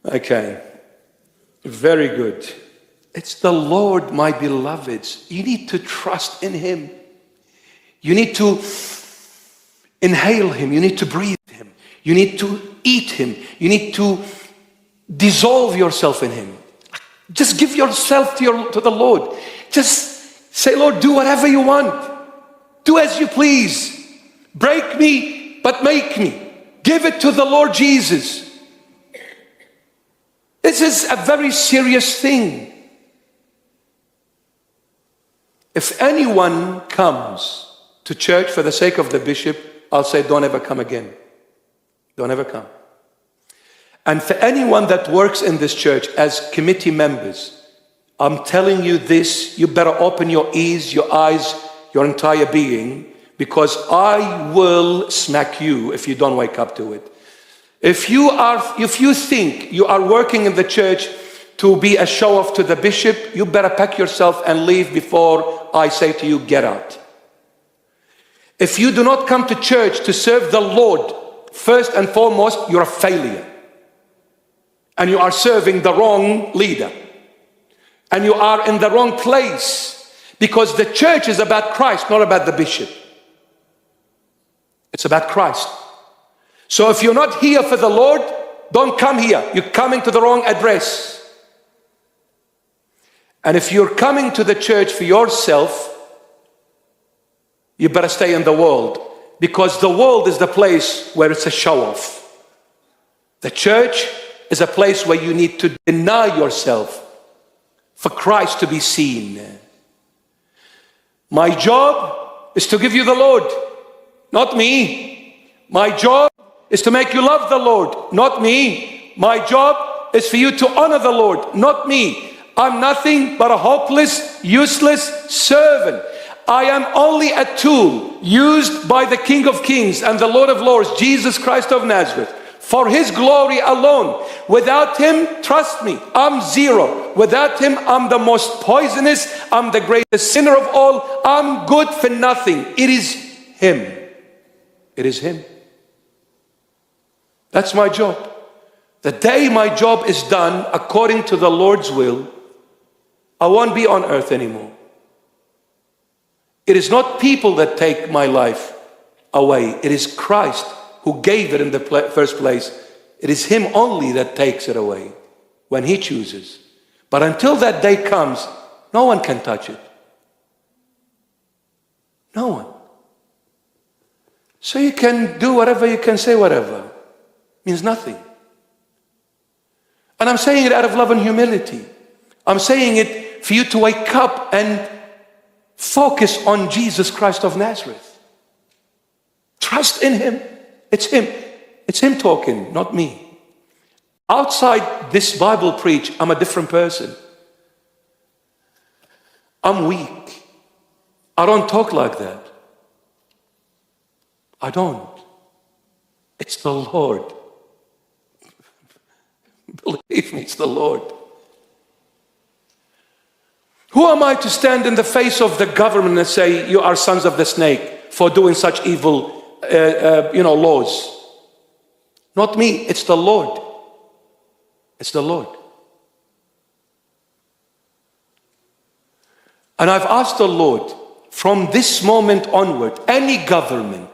Okay, very good. It's the Lord, my beloveds. You need to trust in Him. You need to inhale Him. You need to breathe Him. You need to eat Him. You need to dissolve yourself in Him. Just give yourself to the Lord. Just say, Lord, do whatever you want. Do as you please. Break me, but make me. Give it to the Lord Jesus. This is a very serious thing. If anyone comes to church for the sake of the bishop, I'll say, don't ever come again. Don't ever come. And for anyone that works in this church as committee members, I'm telling you this, you better open your ears, your eyes, your entire being, because I will smack you if you don't wake up to it. If you think you are working in the church to be a show-off to the bishop, you better pack yourself and leave before I say to you, get out. If you do not come to church to serve the Lord, first and foremost, you're a failure. And you are serving the wrong leader. And you are in the wrong place. Because the church is about Christ, not about the bishop. It's about Christ. So if you're not here for the Lord, don't come here. You're coming to the wrong address. And if you're coming to the church for yourself, you better stay in the world. Because the world is the place where it's a show-off. The church is a place where you need to deny yourself for Christ to be seen. My job is to give you the Lord, not me. My job is to make you love the Lord, not me. My job is for you to honor the Lord, not me. I'm nothing but a hopeless, useless servant. I am only a tool used by the King of Kings and the Lord of Lords, Jesus Christ of Nazareth, for His glory alone. Without Him, trust me, I'm zero. Without Him, I'm the most poisonous. I'm the greatest sinner of all. I'm good for nothing. It is Him. It is Him. That's my job. The day my job is done according to the Lord's will, I won't be on earth anymore. It is not people that take my life away. It is Christ who gave it in the first place. It is Him only that takes it away when He chooses. But until that day comes, no one can touch it. No one. So you can do whatever, you can say whatever. It means nothing. And I'm saying it out of love and humility. I'm saying it for you to wake up and focus on Jesus Christ of Nazareth. Trust in Him. It's Him. It's Him talking, not me. Outside this Bible preach, I'm a different person. I'm weak. I don't talk like that. I don't. It's the Lord. Believe me, it's the Lord. Who am I to stand in the face of the government and say, you are sons of the snake for doing such evil laws? Not me, it's the Lord. It's the Lord. And I've asked the Lord, from this moment onward, any government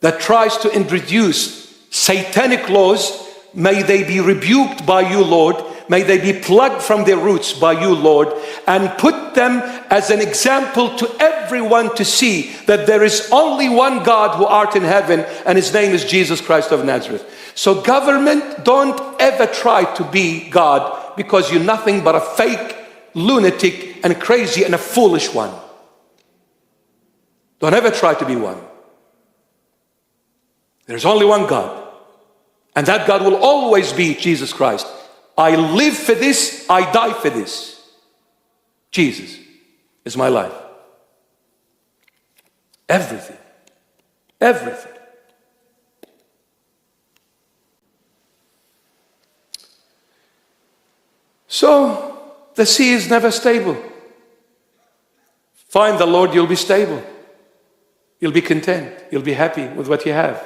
that tries to introduce satanic laws, may they be rebuked by you, Lord. May they be plucked from their roots by you, Lord, and put them as an example to everyone to see that there is only one God who art in heaven, and His name is Jesus Christ of Nazareth. So government, don't ever try to be God, because you're nothing but a fake lunatic and crazy and a foolish one. Don't ever try to be one. There's only one God. And that God will always be Jesus Christ. I live for this, I die for this. Jesus is my life. Everything. Everything. So, the sea is never stable. Find the Lord, you'll be stable. You'll be content. You'll be happy with what you have.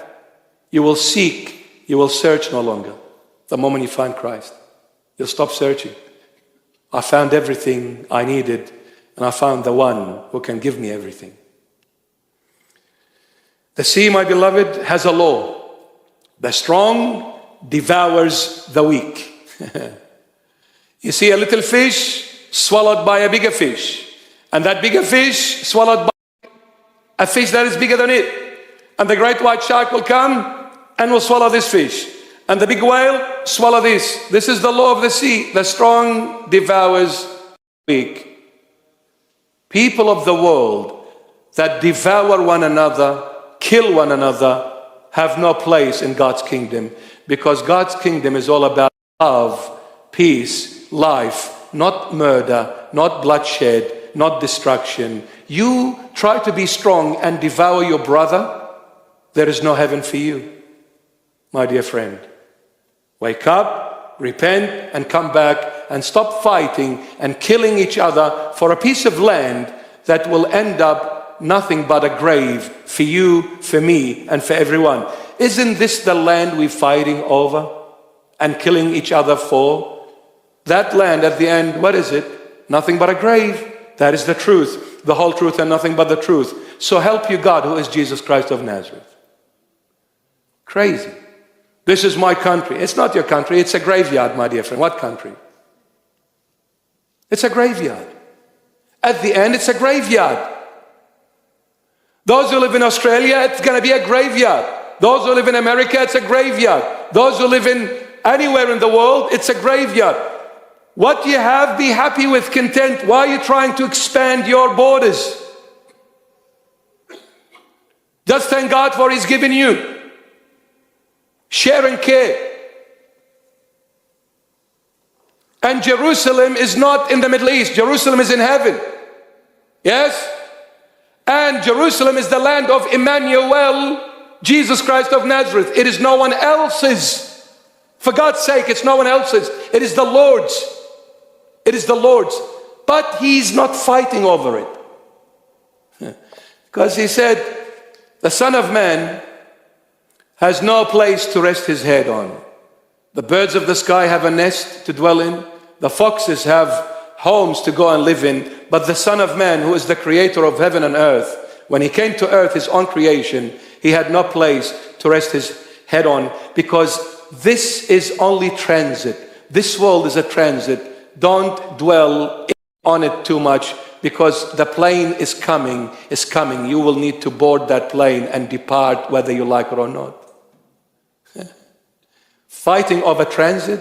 You will seek, you will search no longer the moment you find Christ. you'll stop searching. I found everything I needed, and I found the one who can give me everything. The sea, my beloved, has a law. The strong devours the weak. You see a little fish swallowed by a bigger fish, and that bigger fish swallowed by a fish that is bigger than it. And the great white shark will come and will swallow this fish. And the big whale swallow this. This is the law of the sea. The strong devours the weak. People of the world that devour one another, kill one another, have no place in God's kingdom, because God's kingdom is all about love, peace, life, not murder, not bloodshed, not destruction. You try to be strong and devour your brother, there is no heaven for you, my dear friend. Wake up, repent, and come back and stop fighting and killing each other for a piece of land that will end up nothing but a grave for you, for me, and for everyone. Isn't this the land we're fighting over and killing each other for? That land at the end, what is it? Nothing but a grave. That is the truth, the whole truth and nothing but the truth. So help you God, who is Jesus Christ of Nazareth. Crazy. This is my country. It's not your country. It's a graveyard, my dear friend. What country? It's a graveyard. At the end, it's a graveyard. Those who live in Australia, it's going to be a graveyard. Those who live in America, it's a graveyard. Those who live in anywhere in the world, it's a graveyard. What you have, be happy with, content. Why are you trying to expand your borders? Just thank God for He's given you. Share and care. And Jerusalem is not in the Middle East. Jerusalem is in heaven. Yes? And Jerusalem is the land of Emmanuel, Jesus Christ of Nazareth. It is no one else's. For God's sake, it's no one else's. It is the Lord's. It is the Lord's. But He's not fighting over it. Because He said, the Son of Man has no place to rest His head on. The birds of the sky have a nest to dwell in. The foxes have homes to go and live in. But the Son of Man, who is the creator of heaven and earth, when He came to earth, His own creation, He had no place to rest His head on, because this is only transit. This world is a transit. Don't dwell on it too much, because the plane is coming. You will need to board that plane and depart whether you like it or not. Fighting over transit?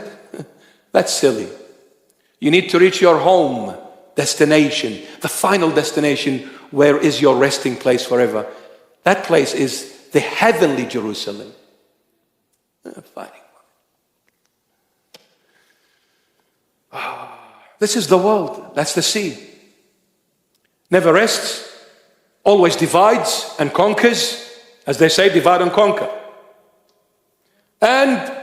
That's silly. You need to reach your home destination, the final destination, where is your resting place forever. That place is the heavenly Jerusalem. Fighting. This is the world. That's the sea. Never rests, always divides and conquers. As they say, divide and conquer. And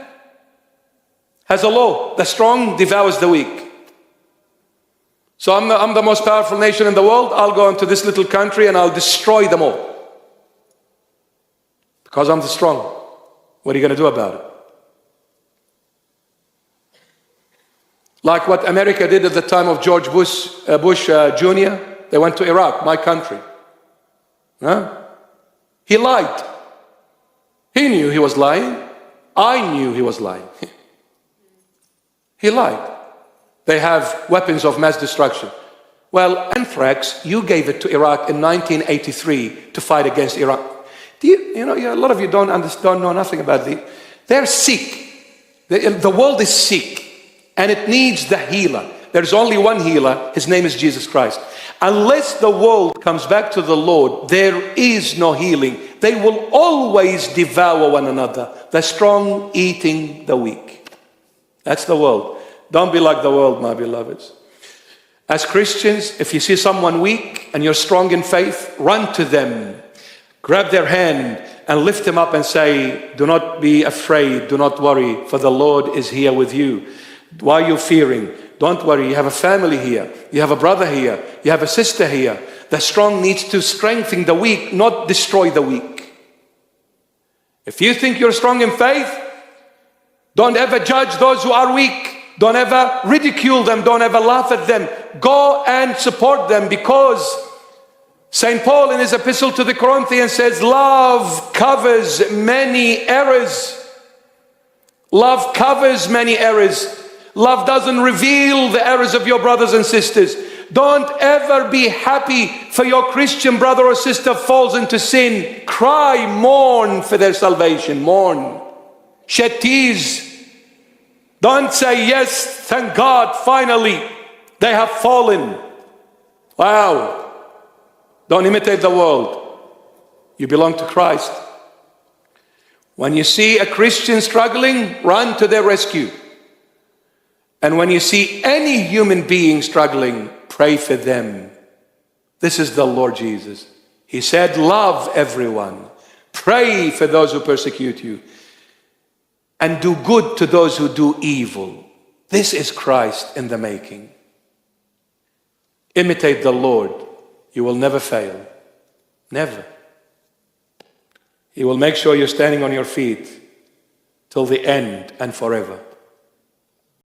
has a law. The strong devours the weak. So I'm the most powerful nation in the world. I'll go into this little country and I'll destroy them all. Because I'm the strong. What are you going to do about it? Like what America did at the time of George Bush Jr. They went to Iraq, my country. Huh? He lied. He knew he was lying. I knew he was lying. He lied. They have weapons of mass destruction. Well, anthrax, you gave it to Iraq in 1983 to fight against Iraq. You know, a lot of you don't know nothing about this. They're sick. The world is sick. And it needs the healer. There's only one healer. His name is Jesus Christ. Unless the world comes back to the Lord, there is no healing. They will always devour one another. The strong eating the weak. That's the world. Don't be like the world, my beloveds. As Christians, if you see someone weak and you're strong in faith, run to them. Grab their hand and lift them up and say, do not be afraid, do not worry, for the Lord is here with you. Why are you fearing? Don't worry, you have a family here. You have a brother here. You have a sister here. The strong needs to strengthen the weak, not destroy the weak. If you think you're strong in faith, don't ever judge those who are weak. Don't ever ridicule them. Don't ever laugh at them. Go and support them, because St. Paul in his epistle to the Corinthians says, love covers many errors. Love covers many errors. Love doesn't reveal the errors of your brothers and sisters. Don't ever be happy for your Christian brother or sister falls into sin. Cry, mourn for their salvation. Mourn. Shed tears. Don't say, yes, thank God, finally, they have fallen. Wow. Don't imitate the world. You belong to Christ. When you see a Christian struggling, run to their rescue. And when you see any human being struggling, pray for them. This is the Lord Jesus. He said, love everyone. Pray for those who persecute you. And do good to those who do evil. This is Christ in the making. Imitate the Lord. You will never fail. Never. He will make sure you're standing on your feet till the end and forever.